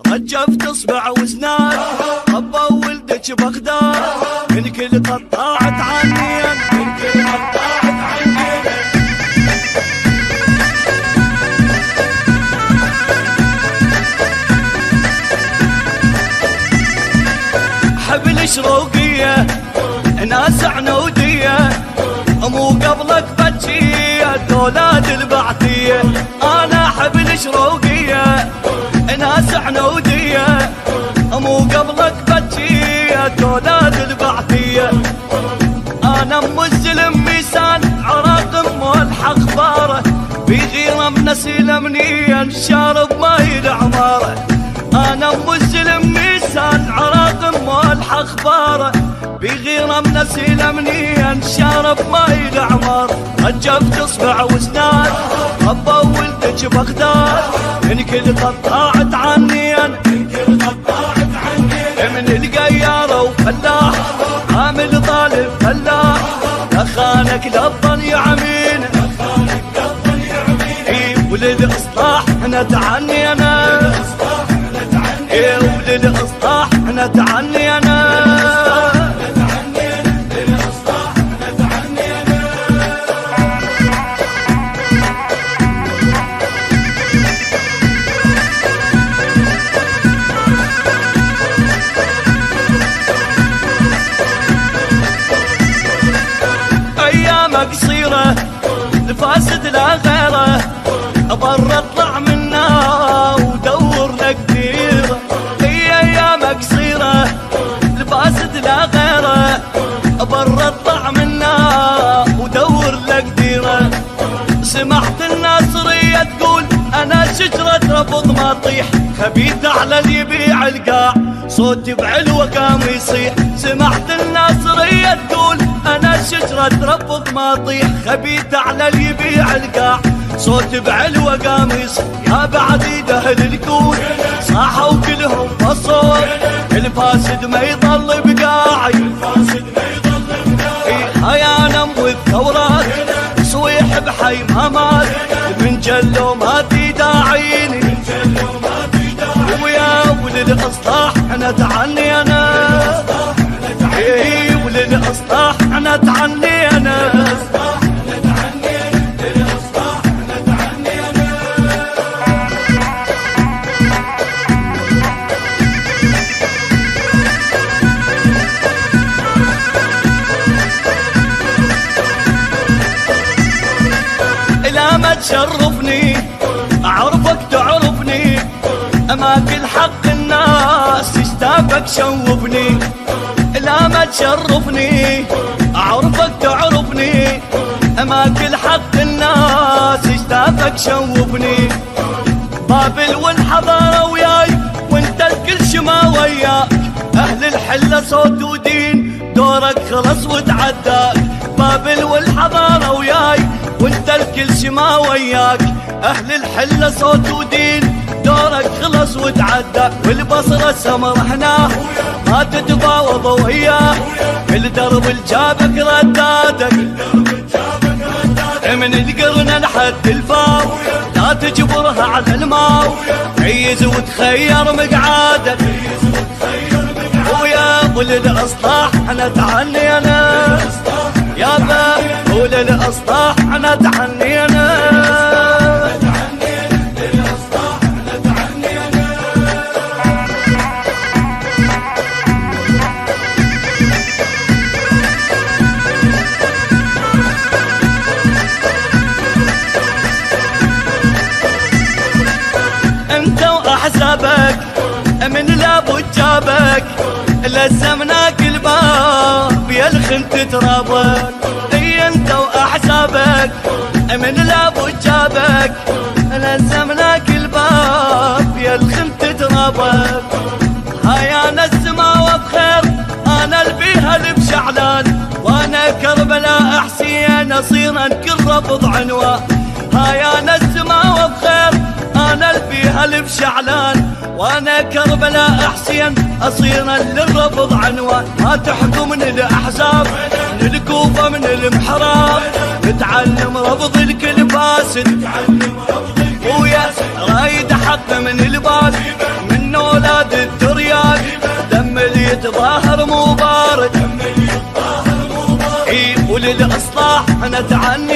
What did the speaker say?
رجفت اصبع واسنان ربى ولدك بغداد من كل قطاعة عنين من كل قطاعة عنين حبل شروقية ناس عنودية مو قبلك بجية دولاد البعثية انا حبل شروقية ناس عنودية مو قبلك بجية دولاد البعثية انا ام الزلم ميسان عراق مولح اخباره بغيره منسيله منيا شارب ماي العماره انا ام الزلم ميسان عراق مولح اخباره بغيره منسيله منيا شارب ماي العماره رجفت اصبع واسنان ربى ولدك بغداد من كل قطاعة عنين من كل قطاعة عنين من القيارة وفلاح عامل طالب فلاح دخانك للظن يعمين دخانك للظن يعمين ولد اصلاح احنا تعنينا ولد اصلاح احنا تعنينا قصيرة الفاسد لا غيره برا اطلع منا ودور لك ديره هي ايام قصيرة الفاسد لا غيره برا اطلع منا ودور لك ديره سمعت الناصرية تقول انا شجرة رفض ما طيح خبيث على اللي يبيع القاع صوتي بعلوة قام يصيح سمعت الناصرية تقول انا شجرة رفض ما طيح خبيث على اللي يبيع القاع صوتي بعلوة قام يصيح يا بعديد اهل الكون صاحوا كلهم بصوت الفاسد ما يضل بقاعي الفاسد ما يضل بقاعي هيا نمو الثورات صويح بحي ما مات من جلو ما تداعيني من جلو ما تداعيني ويا ولد اصلاح انا تعني انا ولد اصلاح انا تعني انا لا ما تشرفني اعرفك تعرفني اماكن حق الناس اشتافك شوفني لا ما تشرفني اعرفك تعرفني اماكن حق الناس اشتافك شوفني بابل والحضاره وياي وانت الكل شما وياك اهل الحله صوت ودين دورك خلص وتعداك بابل والحضاره وياي وانت الكل شما وياك اهل الحله صوت ودين دورك خلص وتعدى والبصره سمر هنا ما تتفاوض وياه الدرب الجابك ردادك من القرن لحد الفاو لا تجبرها على الماو عيز وتخير مقعادك ويا ولد اصلاح انا تعني انا يابا ولد اصلاح انا تعني انا احزابك من لابد جابك لزمناك الباب يا الخنت ترابك اي انت واحزابك من لابد جابك لزمناك الباب يا الخنت ترابك هيا انا السماوة بخير انا البيها بشعلان وانا كربلاء حسين اصير انكر رفض عنوان هيا انا السماوة بخير انا البيها بشعلان وانا كربلاء حسين اصيرا للرفض عنوان ما تحكمني الاحزاب من الكوفه من المحراب نتعلم رفض الكل فاسد ويا رايد حق من الباب من نول احنا تعني